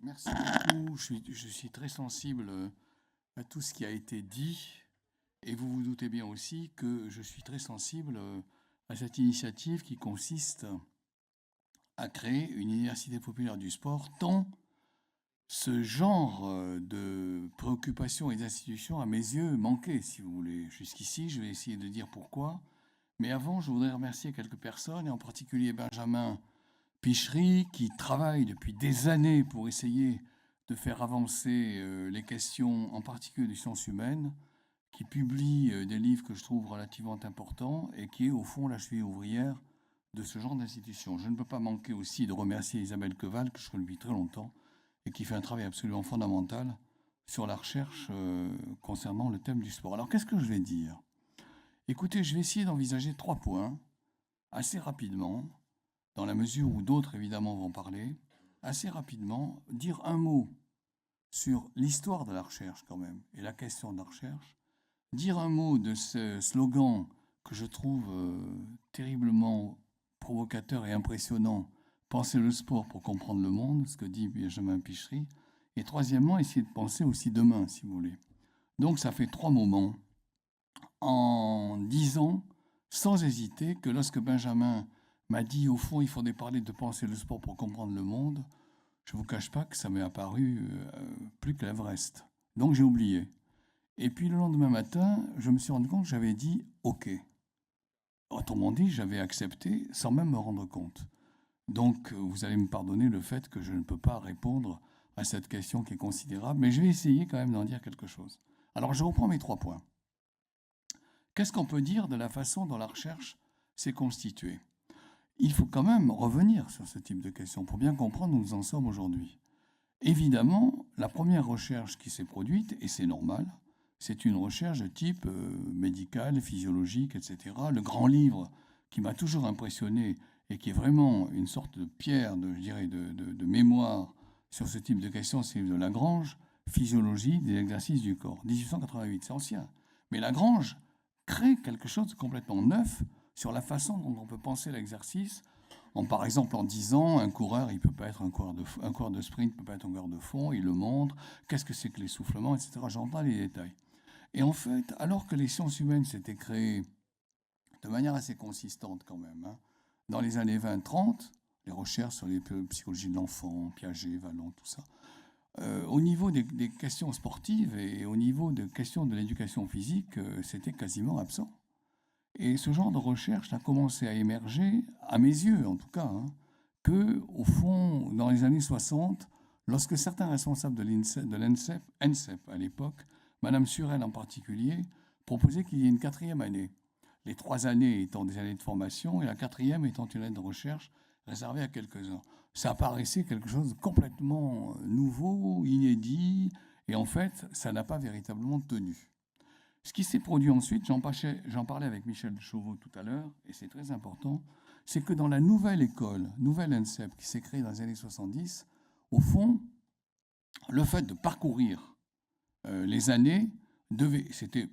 Merci beaucoup. Je suis très sensible à tout ce qui a été dit. Et vous vous doutez bien aussi que je suis très sensible à cette initiative qui consiste à créer une université populaire du sport, tant ce genre de préoccupations et d'institutions, à mes yeux, manquait, si vous voulez. Jusqu'ici, je vais essayer de dire pourquoi. Mais avant, je voudrais remercier quelques personnes, et en particulier Benjamin Pichery, qui travaille depuis des années pour essayer de faire avancer les questions, en particulier des sciences humaines, qui publie des livres que je trouve relativement importants et qui est au fond la cheville ouvrière de ce genre d'institution. Je ne peux pas manquer aussi de remercier Isabelle Queval, que je connais depuis très longtemps, et qui fait un travail absolument fondamental sur la recherche concernant le thème du sport. Alors qu'est-ce que je vais dire? Écoutez, je vais essayer d'envisager 3 points assez rapidement, dans la mesure où d'autres évidemment vont parler, assez rapidement, dire un mot sur l'histoire de la recherche quand même, et la question de la recherche, dire un mot de ce slogan que je trouve terriblement provocateur et impressionnant, penser le sport pour comprendre le monde, ce que dit Benjamin Pichery, et troisièmement, essayer de penser aussi demain, si vous voulez. Donc ça fait 3 moments, en disant, sans hésiter, que lorsque Benjamin m'a dit, au fond, il faudrait parler de penser le sport pour comprendre le monde, je ne vous cache pas que ça m'est apparu plus que l'Everest. Donc j'ai oublié. Et puis le lendemain matin, je me suis rendu compte que j'avais dit OK. Autrement dit, j'avais accepté sans même me rendre compte. Donc vous allez me pardonner le fait que je ne peux pas répondre à cette question qui est considérable, mais je vais essayer quand même d'en dire quelque chose. Alors je reprends mes 3 points. Qu'est-ce qu'on peut dire de la façon dont la recherche s'est constituée? Il faut quand même revenir sur ce type de questions pour bien comprendre où nous en sommes aujourd'hui. Évidemment, la première recherche qui s'est produite, et c'est normal, c'est une recherche de type médical, physiologique, etc. Le grand livre qui m'a toujours impressionné et qui est vraiment une sorte de pierre, je dirais, de mémoire sur ce type de questions, c'est le livre de Lagrange, Physiologie des exercices du corps, 1888, c'est ancien. Mais Lagrange crée quelque chose de complètement neuf sur la façon dont on peut penser l'exercice, par exemple en disant un coureur, il peut pas être un coureur de sprint, il peut pas être un coureur de fond, il le montre, qu'est-ce que c'est que l'essoufflement, etc. J'entends les détails. Et en fait, alors que les sciences humaines s'étaient créées de manière assez consistante quand même, hein, dans les années 20-30, les recherches sur les psychologies de l'enfant, Piaget, Vallon, tout ça, au niveau des questions sportives et au niveau des questions de l'éducation physique, c'était quasiment absent. Et ce genre de recherche a commencé à émerger, à mes yeux en tout cas, hein, que, au fond, dans les années 60, lorsque certains responsables de l'ENSEP à l'époque, Madame Surel en particulier, proposaient qu'il y ait une 4e année. Les 3 années étant des années de formation et la 4e étant une année de recherche réservée à quelques-uns. Ça paraissait quelque chose de complètement nouveau, inédit, et en fait, ça n'a pas véritablement tenu. Ce qui s'est produit ensuite, j'en parlais avec Michel Chauveau tout à l'heure, et c'est très important, c'est que dans la nouvelle école, nouvelle ENSEP, qui s'est créée dans les années 70, au fond, le fait de parcourir les années, c'était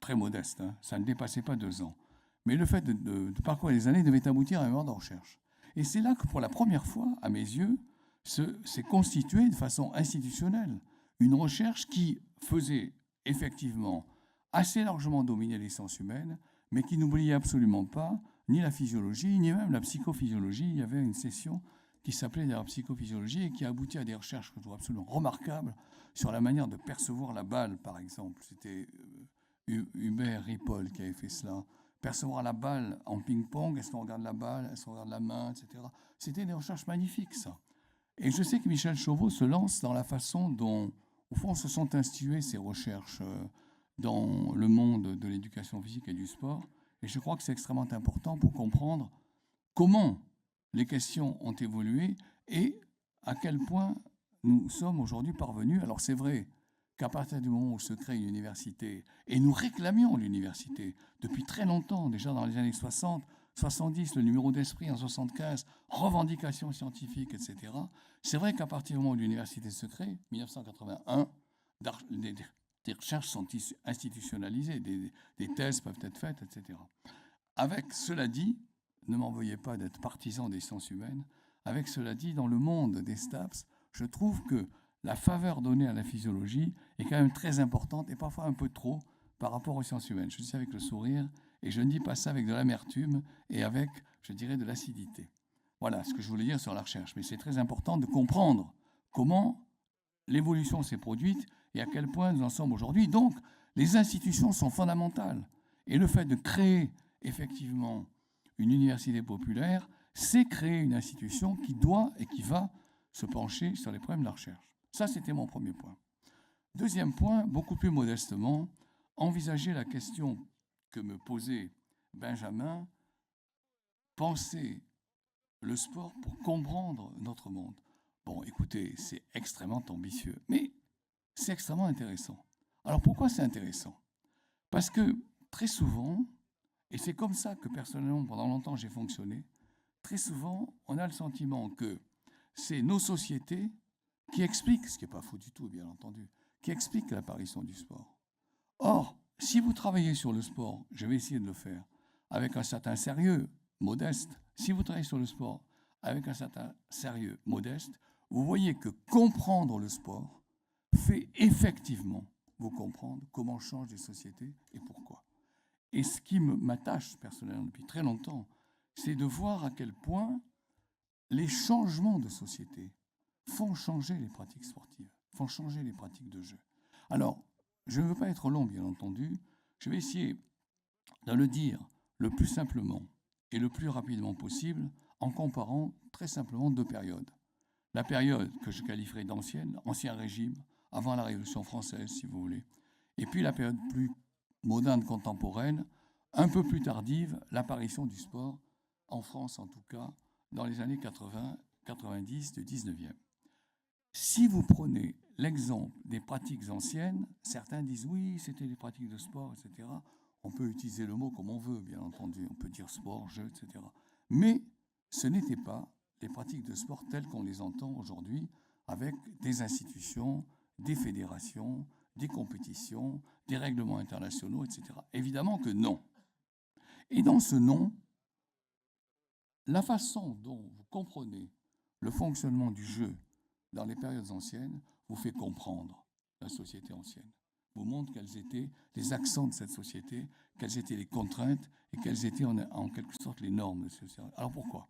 très modeste, hein, ça ne dépassait pas 2 ans, mais le fait de parcourir les années devait aboutir à un mémoire de recherche. Et c'est là que pour la première fois, à mes yeux, s'est constituée de façon institutionnelle une recherche qui faisait effectivement assez largement dominer les sciences humaines, mais qui n'oubliait absolument pas ni la physiologie, ni même la psychophysiologie. Il y avait une session qui s'appelait la psychophysiologie et qui a abouti à des recherches que je trouve absolument remarquables sur la manière de percevoir la balle, par exemple. C'était Hubert Ripoll qui avait fait cela. Percevoir la balle en ping-pong, est-ce qu'on regarde la balle, est-ce qu'on regarde la main, etc. C'était des recherches magnifiques, ça. Et je sais que Michel Chauveau se lance dans la façon dont, au fond, se sont instituées ces recherches dans le monde de l'éducation physique et du sport. Et je crois que c'est extrêmement important pour comprendre comment les questions ont évolué et à quel point nous sommes aujourd'hui parvenus. Alors c'est vrai qu'à partir du moment où se crée une université, et nous réclamions l'université depuis très longtemps, déjà dans les années 60, 70, le numéro d'esprit en 75, revendications scientifiques, etc. C'est vrai qu'à partir du moment où l'université se crée, 1981, des recherches sont institutionnalisées, des thèses peuvent être faites, etc. Avec cela dit, ne m'en veuillez pas d'être partisan des sciences humaines, avec cela dit, dans le monde des STAPS, je trouve que la faveur donnée à la physiologie est quand même très importante et parfois un peu trop par rapport aux sciences humaines. Je dis ça avec le sourire et je ne dis pas ça avec de l'amertume et avec, je dirais, de l'acidité. Voilà ce que je voulais dire sur la recherche. Mais c'est très important de comprendre comment l'évolution s'est produite et à quel point nous en sommes aujourd'hui. Donc, les institutions sont fondamentales. Et le fait de créer effectivement une université populaire, c'est créer une institution qui doit et qui va se pencher sur les problèmes de la recherche. Ça, c'était mon premier point. Deuxième point, beaucoup plus modestement, envisager la question que me posait Benjamin, penser le sport pour comprendre notre monde. Bon, écoutez, c'est extrêmement ambitieux, mais c'est extrêmement intéressant. Alors pourquoi c'est intéressant? Parce que très souvent, et c'est comme ça que personnellement, pendant longtemps, j'ai fonctionné, très souvent, on a le sentiment que c'est nos sociétés qui expliquent, ce qui n'est pas faux du tout, bien entendu, qui expliquent l'apparition du sport. Or, si vous travaillez sur le sport, je vais essayer de le faire, avec un certain sérieux, modeste, si vous travaillez sur le sport avec un certain sérieux, modeste, vous voyez que comprendre le sport fait effectivement vous comprendre comment changent les sociétés et pourquoi. Et ce qui m'attache personnellement depuis très longtemps, c'est de voir à quel point les changements de société font changer les pratiques sportives, font changer les pratiques de jeu. Alors, je ne veux pas être long, bien entendu. Je vais essayer de le dire le plus simplement et le plus rapidement possible en comparant très simplement deux périodes. La période que je qualifierais d'ancienne, ancien régime, avant la Révolution française, si vous voulez, et puis la période plus moderne, contemporaine, un peu plus tardive, l'apparition du sport, en France en tout cas, dans les années 80-90 du 19e. Si vous prenez l'exemple des pratiques anciennes, certains disent oui, c'était des pratiques de sport, etc. On peut utiliser le mot comme on veut, bien entendu. On peut dire sport, jeu, etc. Mais ce n'était pas les pratiques de sport telles qu'on les entend aujourd'hui, avec des institutions, des fédérations, des compétitions, des règlements internationaux, etc. Évidemment que non. Et dans ce non, la façon dont vous comprenez le fonctionnement du jeu dans les périodes anciennes vous fait comprendre la société ancienne, vous montre quels étaient les accents de cette société, quelles étaient les contraintes et quelles étaient en quelque sorte les normes de cette société. Alors pourquoi?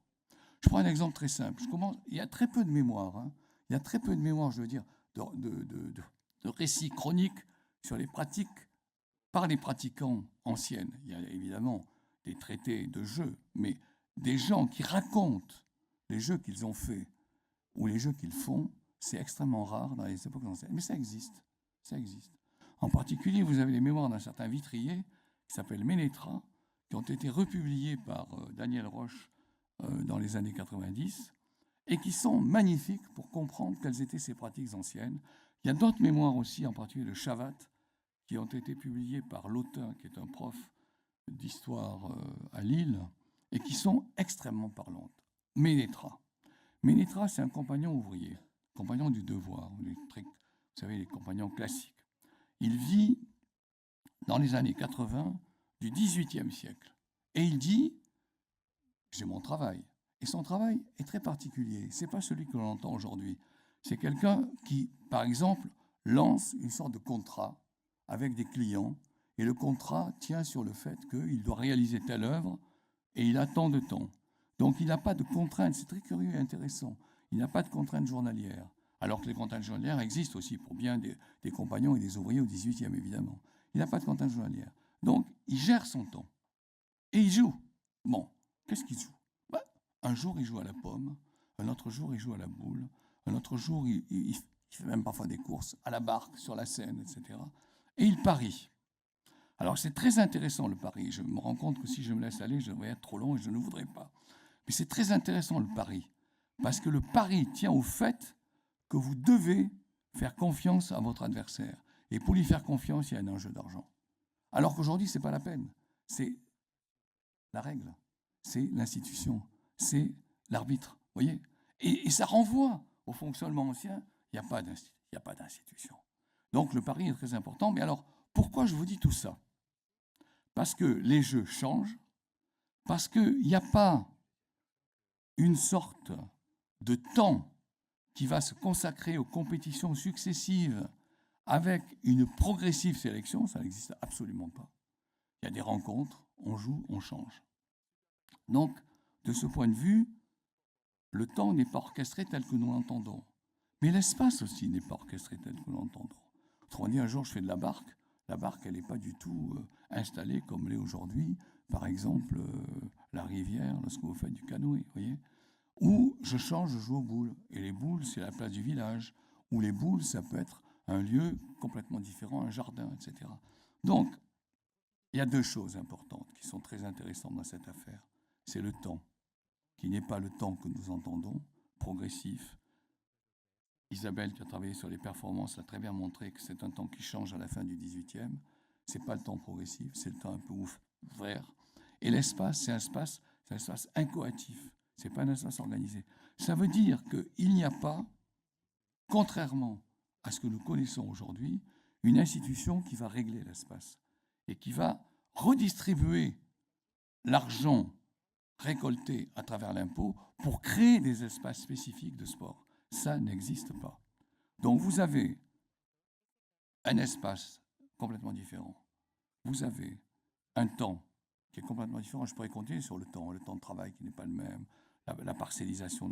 Je prends un exemple très simple. Il y a très peu de mémoire, il y a très peu de mémoire, je veux dire, de récits chroniques sur les pratiques par les pratiquants anciennes. Il y a évidemment des traités de jeux, mais des gens qui racontent les jeux qu'ils ont faits ou les jeux qu'ils font, c'est extrêmement rare dans les époques anciennes. Mais ça existe, ça existe. En particulier, vous avez les mémoires d'un certain Vitrier qui s'appelle Ménétra, qui ont été republiés par Daniel Roche dans les années 90 et qui sont magnifiques pour comprendre quelles étaient ces pratiques anciennes. Il y a d'autres mémoires aussi, en particulier de Chavat, qui ont été publiées par Lautin, qui est un prof d'histoire à Lille, et qui sont extrêmement parlantes. Ménétra. Ménétra, c'est un compagnon ouvrier, compagnon du devoir, vous savez, les compagnons classiques. Il vit dans les années 80 du XVIIIe siècle. Et il dit, j'ai mon travail. Et son travail est très particulier. Ce n'est pas celui que l'on entend aujourd'hui. C'est quelqu'un qui, par exemple, lance une sorte de contrat avec des clients. Et le contrat tient sur le fait qu'il doit réaliser telle œuvre et il a tant de temps. Donc il n'a pas de contraintes. C'est très curieux et intéressant. Il n'a pas de contraintes journalières. Alors que les contraintes journalières existent aussi pour bien des compagnons et des ouvriers au XVIIIe, évidemment. Il n'a pas de contraintes journalières. Donc, il gère son temps. Et il joue. Bon, qu'est-ce qu'il joue? Un jour, il joue à la pomme. Un autre jour, il joue à la boule. Un autre jour, il fait même parfois des courses à la barque, sur la Seine, etc. Et il parie. Alors, c'est très intéressant, le pari. Je me rends compte que si je me laisse aller, je vais être trop long et je ne voudrais pas. Mais c'est très intéressant, le pari. Parce que le pari tient au fait que vous devez faire confiance à votre adversaire. Et pour lui faire confiance, il y a un enjeu d'argent. Alors qu'aujourd'hui, ce n'est pas la peine. C'est la règle. C'est l'institution. C'est l'arbitre. Vous voyez? Et ça renvoie au fonctionnement ancien. Il n'y a pas d'institution. Donc le pari est très important. Mais alors, pourquoi je vous dis tout ça? Parce que les jeux changent. Parce qu'il n'y a pas une sorte de temps qui va se consacrer aux compétitions successives avec une progressive sélection, ça n'existe absolument pas. Il y a des rencontres, on joue, on change. Donc, de ce point de vue, le temps n'est pas orchestré tel que nous l'entendons. Mais l'espace aussi n'est pas orchestré tel que nous l'entendons. Autrement dit, un jour, je fais de la barque, elle n'est pas du tout installée comme l'est aujourd'hui, par exemple, la rivière, lorsque vous faites du canoë, voyez. Ou je change, je joue aux boules. Et les boules, c'est la place du village. Ou les boules, ça peut être un lieu complètement différent, un jardin, etc. Donc, il y a deux choses importantes qui sont très intéressantes dans cette affaire. C'est le temps, qui n'est pas le temps que nous entendons, progressif. Isabelle, qui a travaillé sur les performances, a très bien montré que c'est un temps qui change à la fin du XVIIIe. Ce n'est pas le temps progressif, c'est le temps un peu ouvert. Et l'espace, c'est un espace incoatif. Ce n'est pas un espace organisé. Ça veut dire qu'il n'y a pas, contrairement à ce que nous connaissons aujourd'hui, une institution qui va régler l'espace et qui va redistribuer l'argent récolté à travers l'impôt pour créer des espaces spécifiques de sport. Ça n'existe pas. Donc vous avez un espace complètement différent. Vous avez un temps qui est complètement différent. Je pourrais continuer sur le temps de travail qui n'est pas le même, la parcellisation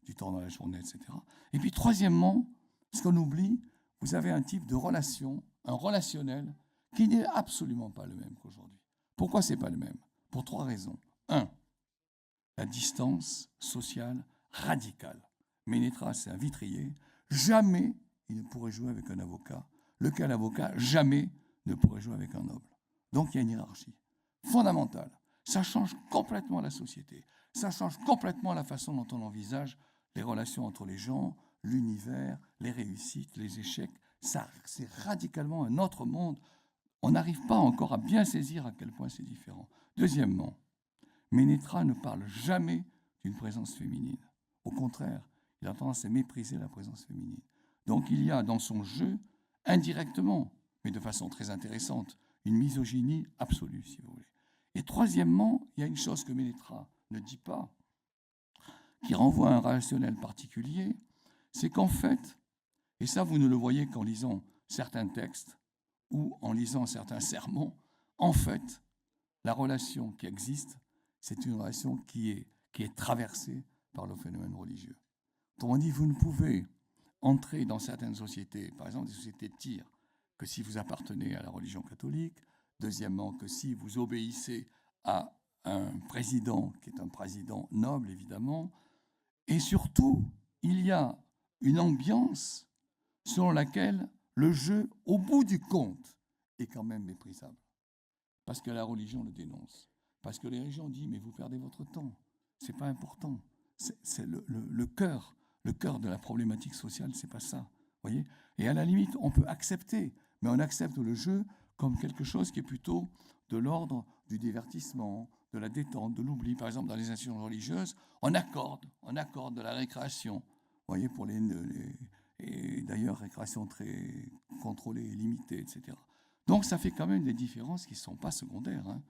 du temps dans la journée, etc. Et puis troisièmement, ce qu'on oublie, vous avez un type de relation, un relationnel, qui n'est absolument pas le même qu'aujourd'hui. Pourquoi ce n'est pas le même? Pour trois raisons. Un, la distance sociale radicale. Ménétras, c'est un vitrier. Jamais il ne pourrait jouer avec un avocat. Lequel avocat, jamais ne pourrait jouer avec un noble. Donc il y a une hiérarchie fondamentale. Ça change complètement la société. Ça change complètement la façon dont on envisage les relations entre les gens, l'univers, les réussites, les échecs. Ça, c'est radicalement un autre monde. On n'arrive pas encore à bien saisir à quel point c'est différent. Deuxièmement, Ménétras ne parle jamais d'une présence féminine. Au contraire, il a tendance à mépriser la présence féminine. Donc il y a dans son jeu, indirectement, mais de façon très intéressante, une misogynie absolue, si vous voulez. Et troisièmement, il y a une chose que Ménétras ne dit pas, qui renvoie à un relationnel particulier, c'est qu'en fait, et ça vous ne le voyez qu'en lisant certains textes ou en lisant certains sermons, en fait, la relation qui existe, c'est une relation qui est traversée par le phénomène religieux. Autrement dit, vous ne pouvez entrer dans certaines sociétés, par exemple des sociétés de tir, que si vous appartenez à la religion catholique, deuxièmement, que si vous obéissez à un président qui est un président noble, évidemment, et surtout, il y a une ambiance selon laquelle le jeu, au bout du compte, est quand même méprisable. Parce que la religion le dénonce. Parce que les religions disent, mais vous perdez votre temps, c'est pas important. C'est le cœur de la problématique sociale, c'est pas ça. Voyez. Et à la limite, on peut accepter, mais on accepte le jeu comme quelque chose qui est plutôt de l'ordre du divertissement, de la détente, de l'oubli. Par exemple, dans les institutions religieuses, on accorde de la récréation. Voyez, pour et d'ailleurs, récréation très contrôlée et limitée, etc. Donc, ça fait quand même des différences qui ne sont pas secondaires. Hein.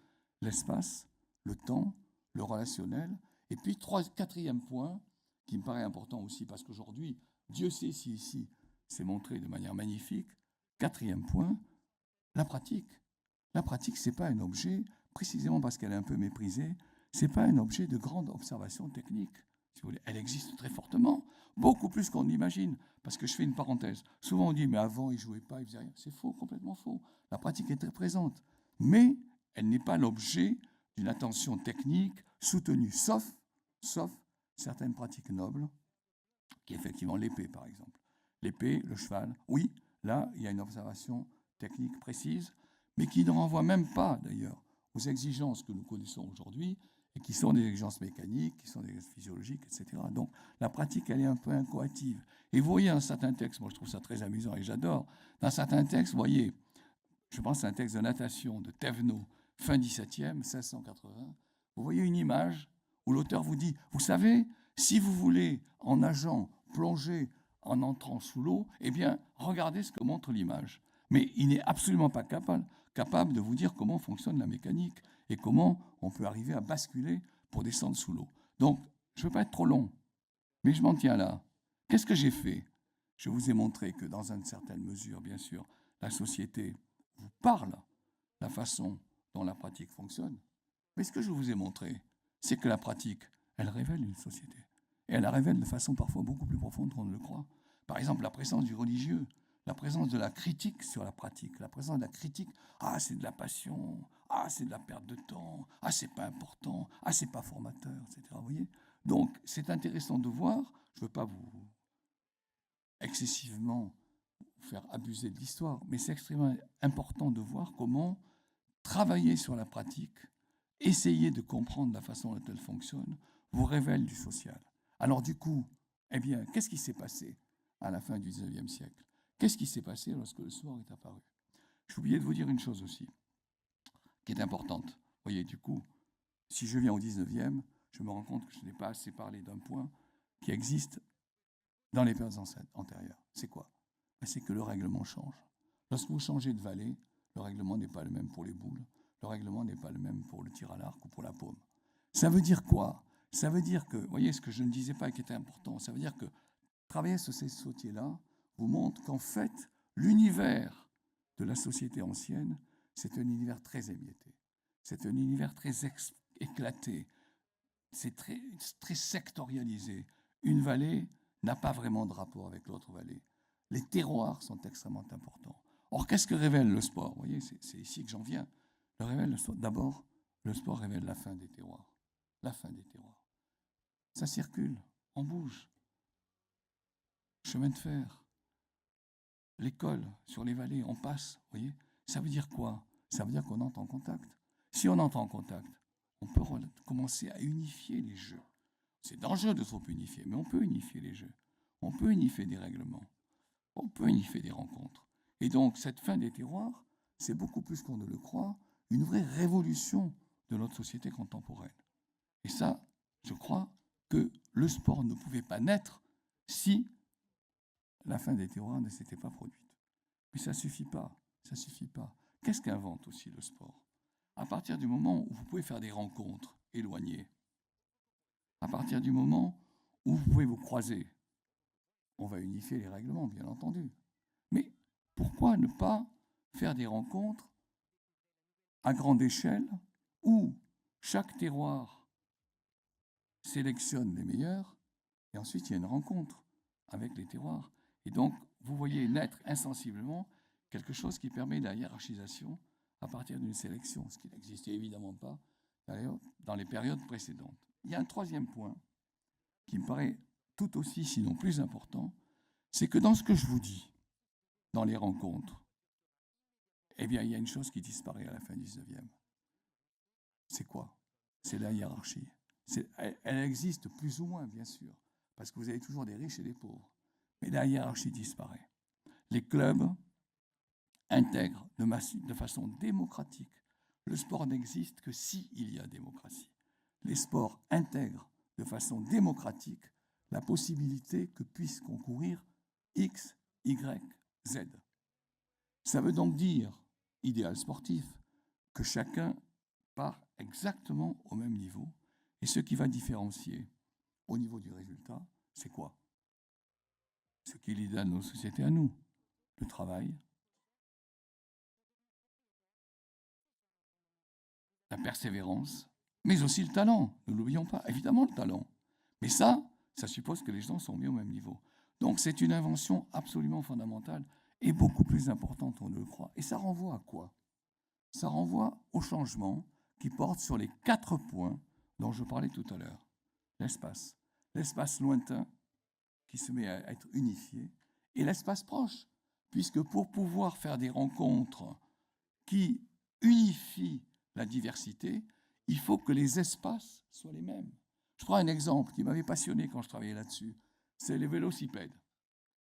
L'espace, le temps, le relationnel. Et puis, quatrième point, qui me paraît important aussi, parce qu'aujourd'hui, Dieu sait si ici, c'est montré de manière magnifique. Quatrième point, la pratique. La pratique, ce n'est pas un objet, précisément parce qu'elle est un peu méprisée, ce n'est pas un objet de grande observation technique. Si vous voulez. Elle existe très fortement, beaucoup plus qu'on l'imagine. Parce que je fais une parenthèse. Souvent on dit, mais avant, il ne jouait pas, il ne faisait rien. C'est faux, complètement faux. La pratique est très présente. Mais elle n'est pas l'objet d'une attention technique soutenue, sauf certaines pratiques nobles, qui est effectivement l'épée, par exemple. L'épée, le cheval, oui, là, il y a une observation technique précise, mais qui ne renvoie même pas, d'ailleurs, aux exigences que nous connaissons aujourd'hui, et qui sont des exigences mécaniques, qui sont des exigences physiologiques, etc. Donc, la pratique, elle est un peu incoative. Et vous voyez dans certains textes, moi je trouve ça très amusant et j'adore, dans certains textes, vous voyez, je pense à un texte de natation de Thévenot, fin 17e, 1680, vous voyez une image où l'auteur vous dit, vous savez, si vous voulez, en nageant, plonger, en entrant sous l'eau, eh bien, regardez ce que montre l'image. Mais il n'est absolument pas capable de vous dire comment fonctionne la mécanique et comment on peut arriver à basculer pour descendre sous l'eau. Donc, je ne veux pas être trop long, mais je m'en tiens là. Qu'est-ce que j'ai fait? Je vous ai montré que dans une certaine mesure, bien sûr, la société vous parle la façon dont la pratique fonctionne. Mais ce que je vous ai montré, c'est que la pratique, elle révèle une société. Et elle la révèle de façon parfois beaucoup plus profonde qu'on ne le croit. Par exemple, la présence du religieux, la présence de la critique sur la pratique, la présence de la critique, ah, c'est de la passion, ah, c'est de la perte de temps, ah, c'est pas important, ah, c'est pas formateur, etc. Vous voyez? Donc, c'est intéressant de voir, je ne veux pas vous excessivement faire abuser de l'histoire, mais c'est extrêmement important de voir comment travailler sur la pratique, essayer de comprendre la façon dont elle fonctionne, vous révèle du social. Alors du coup, eh bien, qu'est-ce qui s'est passé à la fin du XIXe siècle? Qu'est-ce qui s'est passé lorsque le sport est apparu? J'ai oublié de vous dire une chose aussi, qui est importante. Vous voyez, du coup, si je viens au XIXe, je me rends compte que je n'ai pas assez parlé d'un point qui existe dans les périodes antérieures. C'est quoi? C'est que le règlement change. Lorsque vous changez de vallée, le règlement n'est pas le même pour les boules, le règlement n'est pas le même pour le tir à l'arc ou pour la paume. Ça veut dire quoi? Ça veut dire que, vous voyez, ce que je ne disais pas qui était important, ça veut dire que travailler sur ces sautiers-là vous montre qu'en fait, l'univers de la société ancienne, c'est un univers très émietté. C'est un univers très éclaté. C'est très sectorialisé. Une vallée n'a pas vraiment de rapport avec l'autre vallée. Les terroirs sont extrêmement importants. Or, qu'est-ce que révèle le sport? Vous voyez, c'est ici que j'en viens. D'abord, le sport révèle la fin des terroirs. La fin des terroirs. Ça circule, on bouge. Chemin de fer, l'école, sur les vallées, on passe. Vous voyez, ça veut dire quoi? Ça veut dire qu'on entre en contact. Si on entre en contact, on peut commencer à unifier les jeux. C'est dangereux de trop unifier, mais on peut unifier les jeux. On peut unifier des règlements. On peut unifier des rencontres. Et donc, cette fin des terroirs, c'est beaucoup plus qu'on ne le croit, une vraie révolution de notre société contemporaine. Et ça, je crois que le sport ne pouvait pas naître si la fin des terroirs ne s'était pas produite. Mais ça ne suffit pas. Ça suffit pas. Qu'est-ce qu'invente aussi le sport? À partir du moment où vous pouvez faire des rencontres éloignées, à partir du moment où vous pouvez vous croiser, on va unifier les règlements, bien entendu. Mais pourquoi ne pas faire des rencontres à grande échelle où chaque terroir sélectionne les meilleurs et ensuite il y a une rencontre avec les terroirs. Et donc, vous voyez naître insensiblement quelque chose qui permet la hiérarchisation à partir d'une sélection, ce qui n'existait évidemment pas d'ailleurs dans les périodes précédentes. Il y a un troisième point qui me paraît tout aussi, sinon plus important, c'est que dans ce que je vous dis, dans les rencontres, eh bien, il y a une chose qui disparaît à la fin du 19e. C'est quoi? C'est la hiérarchie. Elle existe plus ou moins, bien sûr, parce que vous avez toujours des riches et des pauvres. Mais la hiérarchie disparaît. Les clubs intègrent de façon démocratique. Le sport n'existe que s'il y a démocratie. Les sports intègrent de façon démocratique la possibilité que puissent concourir X, Y, Z. Ça veut donc dire, idéal sportif, que chacun part exactement au même niveau. Et ce qui va différencier au niveau du résultat, c'est quoi? Ce qui est l'idéal de nos sociétés à nous. Le travail, la persévérance, mais aussi le talent. Ne l'oublions pas, évidemment le talent. Mais ça suppose que les gens sont mis au même niveau. Donc c'est une invention absolument fondamentale et beaucoup plus importante qu'on ne le croit. Et ça renvoie à quoi? Ça renvoie au changement qui porte sur les 4 points dont je parlais tout à l'heure. L'espace. L'espace lointain qui se met à être unifié et l'espace proche. Puisque pour pouvoir faire des rencontres qui unifient la diversité, il faut que les espaces soient les mêmes. Je prends un exemple qui m'avait passionné quand je travaillais là-dessus. C'est les vélocipèdes.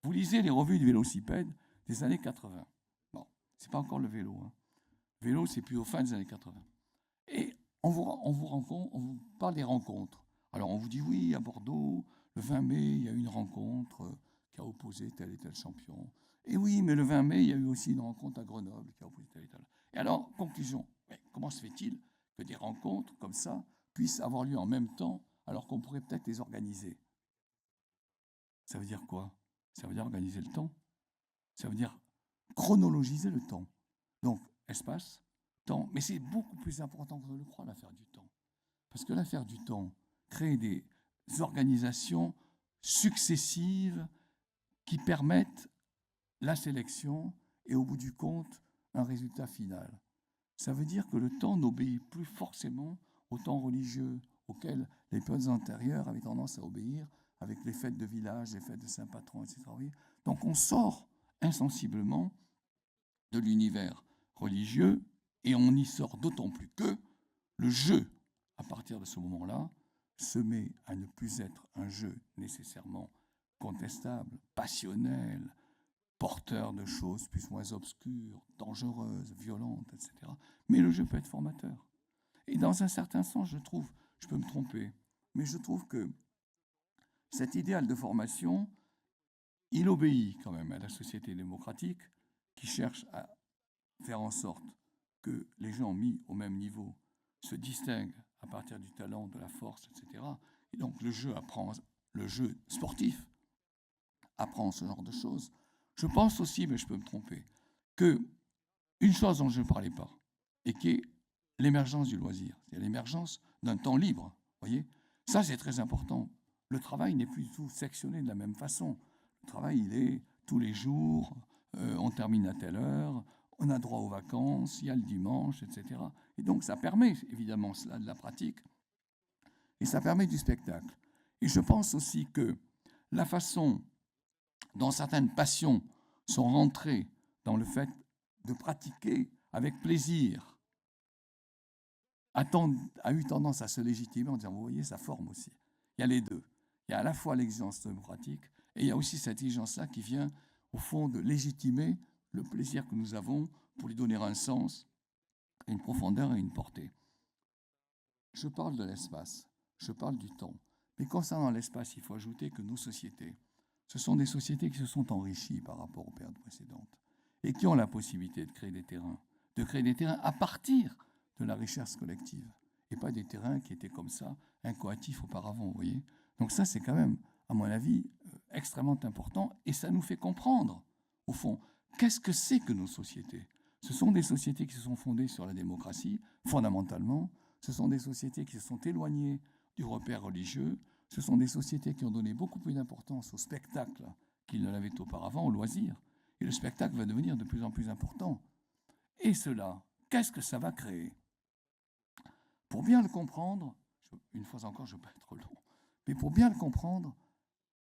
Vous lisez les revues de vélocipèdes des années 80. Bon, c'est pas encore le vélo. Le vélo, c'est plus aux fin des années 80. Et on vous parle des rencontres. Alors on vous dit oui, à Bordeaux, le 20 mai, il y a eu une rencontre qui a opposé tel et tel champion. Et oui, mais le 20 mai, il y a eu aussi une rencontre à Grenoble qui a opposé tel et tel. Et alors, conclusion, comment se fait-il que des rencontres comme ça puissent avoir lieu en même temps alors qu'on pourrait peut-être les organiser? Ça veut dire quoi? Ça veut dire organiser le temps. Ça veut dire chronologiser le temps. Donc, espace, temps. Mais c'est beaucoup plus important qu'on ne le croit, l'affaire du temps. Parce que l'affaire du temps crée des organisations successives qui permettent la sélection et, au bout du compte, un résultat final. Ça veut dire que le temps n'obéit plus forcément au temps religieux auquel les peuples antérieurs avaient tendance à obéir, avec les fêtes de village, les fêtes de Saint-Patron, etc. Donc on sort insensiblement de l'univers religieux et on y sort d'autant plus que le jeu, à partir de ce moment-là, se met à ne plus être un jeu nécessairement contestable, passionnel, porteur de choses plus ou moins obscures, dangereuses, violentes, etc. Mais le jeu peut être formateur. Et dans un certain sens, je trouve, je peux me tromper, mais je trouve que cet idéal de formation, il obéit quand même à la société démocratique qui cherche à faire en sorte que les gens mis au même niveau se distinguent à partir du talent, de la force, etc. Et donc le jeu sportif apprend ce genre de choses. Je pense aussi, mais je peux me tromper, que une chose dont je ne parlais pas, et qui est l'émergence du loisir, c'est l'émergence d'un temps libre. Voyez, ça c'est très important. Le travail n'est plus du tout sectionné de la même façon. Le travail, il est tous les jours, on termine à telle heure, on a droit aux vacances, il y a le dimanche, etc. Et donc ça permet évidemment cela de la pratique, et ça permet du spectacle. Et je pense aussi que la façon dont certaines passions sont rentrées dans le fait de pratiquer avec plaisir, a eu tendance à se légitimer en disant, vous voyez, ça forme aussi. Il y a les deux. Il y a à la fois l'exigence démocratique et il y a aussi cette exigence-là qui vient, au fond, de légitimer le plaisir que nous avons pour lui donner un sens, une profondeur et une portée. Je parle de l'espace, je parle du temps. Mais concernant l'espace, il faut ajouter que nos sociétés, ce sont des sociétés qui se sont enrichies par rapport aux périodes précédentes et qui ont la possibilité de créer des terrains à partir de la richesse collective et pas des terrains qui étaient comme ça, incoatifs auparavant, vous voyez. Donc ça, c'est quand même, à mon avis, extrêmement important et ça nous fait comprendre, au fond, qu'est-ce que c'est que nos sociétés. Ce sont des sociétés qui se sont fondées sur la démocratie, fondamentalement. Ce sont des sociétés qui se sont éloignées du repère religieux. Ce sont des sociétés qui ont donné beaucoup plus d'importance au spectacle qu'ils ne l'avaient auparavant, au loisir. Et le spectacle va devenir de plus en plus important. Et cela, qu'est-ce que ça va créer? Pour bien le comprendre, une fois encore, je ne veux pas être trop long, mais pour bien le comprendre,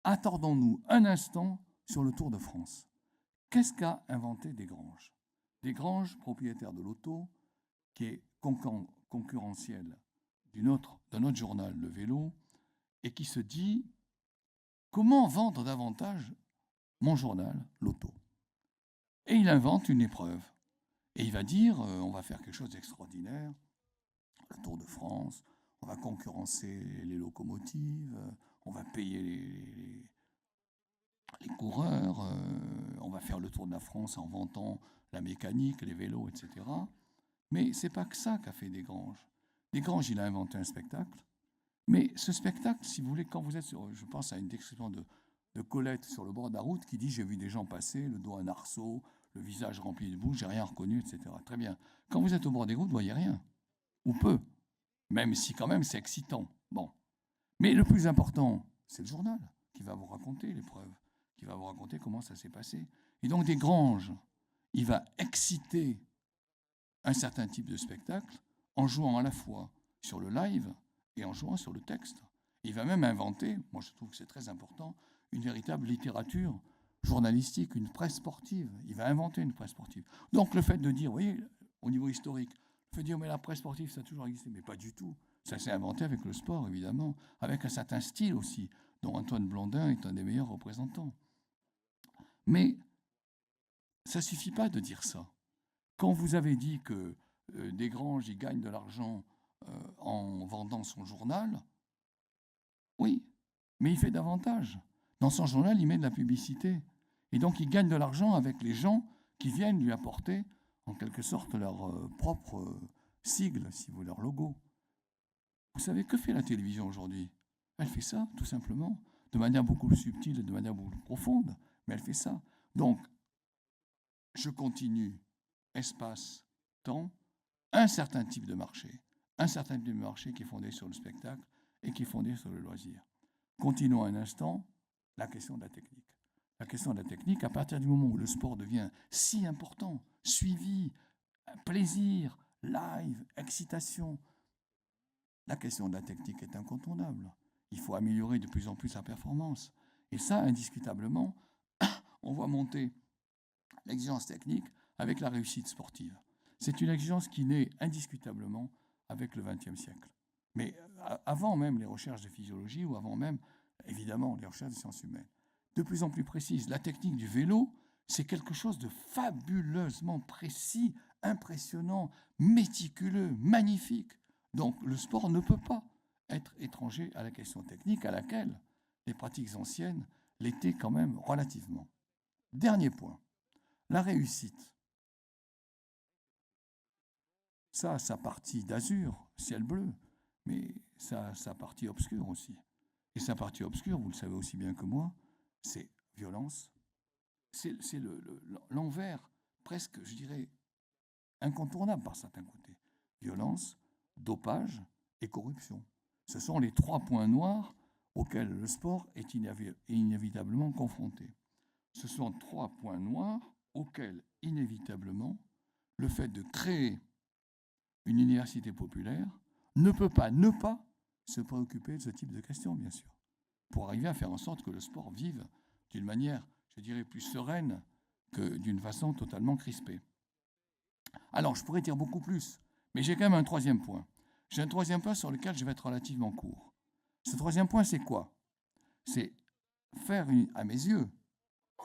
attardons-nous un instant sur le Tour de France. Qu'est-ce qu'a inventé Desgranges? Desgranges, propriétaire de l'auto, qui est concurrentiel d'un autre journal, Le Vélo, et qui se dit comment vendre davantage mon journal, l'auto. Et il invente une épreuve. Et il va dire, on va faire quelque chose d'extraordinaire, le Tour de France, on va concurrencer les locomotives, on va payer les coureurs, on va faire le Tour de la France en vantant la mécanique, les vélos, etc. Mais c'est pas que ça qu'a fait Desgranges. Desgranges, il a inventé un spectacle. Mais ce spectacle, si vous voulez, quand vous êtes sur, je pense à une description de Colette sur le bord de la route qui dit « J'ai vu des gens passer, le dos un arceau, le visage rempli de boue, j'ai rien reconnu, etc. » Très bien. Quand vous êtes au bord des routes, vous voyez rien. Ou peu. Même si quand même c'est excitant. Bon. Mais le plus important, c'est le journal qui va vous raconter l'épreuve, qui va vous raconter comment ça s'est passé. Et donc Desgranges, il va exciter un certain type de spectacle en jouant à la fois sur le live et en jouant sur le texte. Il va même inventer, moi je trouve que c'est très important, une véritable littérature journalistique, une presse sportive. Il va inventer une presse sportive. Donc le fait de dire, vous voyez, au niveau historique, le fait de dire, mais la presse sportive, ça a toujours existé, mais pas du tout. Ça s'est inventé avec le sport, évidemment, avec un certain style aussi, dont Antoine Blondin est un des meilleurs représentants. Mais ça ne suffit pas de dire ça. Quand vous avez dit que Desgranges, il gagne de l'argent en vendant son journal, oui, mais il fait davantage. Dans son journal, il met de la publicité. Et donc, il gagne de l'argent avec les gens qui viennent lui apporter, en quelque sorte, leur propre sigle, si vous voulez, leur logo. Vous savez, que fait la télévision aujourd'hui? Elle fait ça, tout simplement. de manière beaucoup plus subtile et de manière beaucoup plus profonde, mais elle fait ça. Donc, je continue, espace, temps, un certain type de marché qui est fondé sur le spectacle et qui est fondé sur le loisir. Continuons un instant la question de la technique. La question de la technique, à partir du moment où le sport devient si important, suivi, plaisir, live, excitation, la question de la technique est incontournable. Il faut améliorer de plus en plus sa performance. Et ça, indiscutablement, on voit monter l'exigence technique avec la réussite sportive. C'est une exigence qui naît indiscutablement avec le XXe siècle. Mais avant même les recherches de physiologie ou avant même, évidemment, les recherches de sciences humaines. De plus en plus précise, la technique du vélo, c'est quelque chose de fabuleusement précis, impressionnant, méticuleux, magnifique. Donc le sport ne peut pas être étranger à la question technique à laquelle les pratiques anciennes l'étaient quand même relativement. Dernier point, la réussite. Ça, sa partie d'azur, ciel bleu, mais ça, sa partie obscure aussi. Et sa partie obscure, vous le savez aussi bien que moi, c'est violence. C'est l'envers presque, je dirais, incontournable par certains côtés. Violence, dopage et corruption. Ce sont les 3 points noirs auxquels le sport est inévitablement confronté. Ce sont 3 points noirs auxquels, inévitablement, le fait de créer une université populaire ne peut pas ne pas se préoccuper de ce type de questions, bien sûr, pour arriver à faire en sorte que le sport vive d'une manière, je dirais, plus sereine que d'une façon totalement crispée. Alors, je pourrais dire beaucoup plus, mais j'ai quand même un 3e point. J'ai un 3e point sur lequel je vais être relativement court. Ce 3e point, c'est quoi? C'est faire, à mes yeux,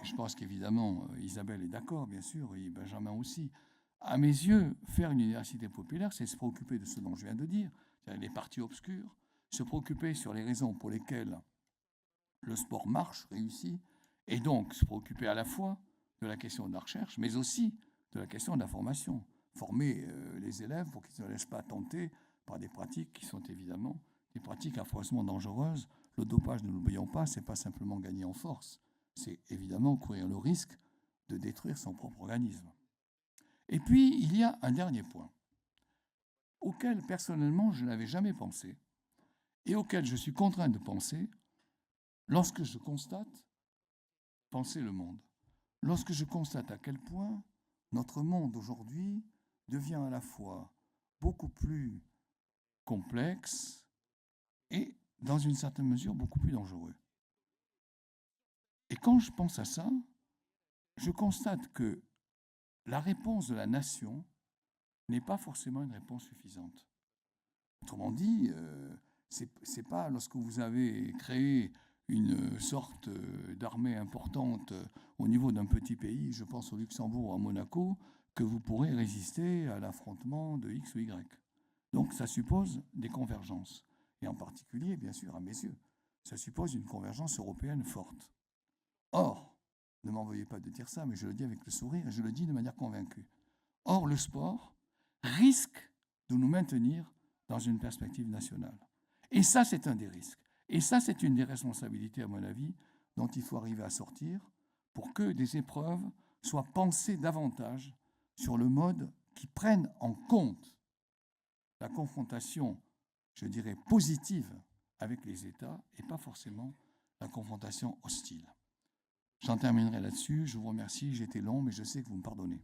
je pense qu'évidemment Isabelle est d'accord, bien sûr, et Benjamin aussi, à mes yeux, faire une université populaire, c'est se préoccuper de ce dont je viens de dire, c'est-à-dire les parties obscures, se préoccuper sur les raisons pour lesquelles le sport marche, réussit, et donc se préoccuper à la fois de la question de la recherche, mais aussi de la question de la formation. Former les élèves pour qu'ils ne se laissent pas tenter par des pratiques qui sont évidemment des pratiques affreusement dangereuses. Le dopage, ne l'oublions pas, ce n'est pas simplement gagner en force, c'est évidemment courir le risque de détruire son propre organisme. Et puis, il y a un dernier point, auquel personnellement je n'avais jamais pensé, et auquel je suis contraint de penser lorsque je constate penser le monde. Lorsque je constate à quel point notre monde aujourd'hui devient à la fois beaucoup plus complexe et, dans une certaine mesure, beaucoup plus dangereux. Et quand je pense à ça, je constate que la réponse de la nation n'est pas forcément une réponse suffisante. Autrement dit, c'est pas lorsque vous avez créé une sorte d'armée importante au niveau d'un petit pays, je pense au Luxembourg ou à Monaco, que vous pourrez résister à l'affrontement de X ou Y. Donc ça suppose des convergences. Et en particulier, bien sûr, à mes yeux, ça suppose une convergence européenne forte. Or, ne m'en veuillez pas de dire ça, mais je le dis avec le sourire et je le dis de manière convaincue. Or, le sport risque de nous maintenir dans une perspective nationale. Et ça, c'est un des risques. Et ça, c'est une des responsabilités, à mon avis, dont il faut arriver à sortir pour que des épreuves soient pensées davantage sur le mode qui prenne en compte la confrontation, je dirais, positive avec les États et pas forcément la confrontation hostile. J'en terminerai là-dessus. Je vous remercie. J'ai été long, mais je sais que vous me pardonnez.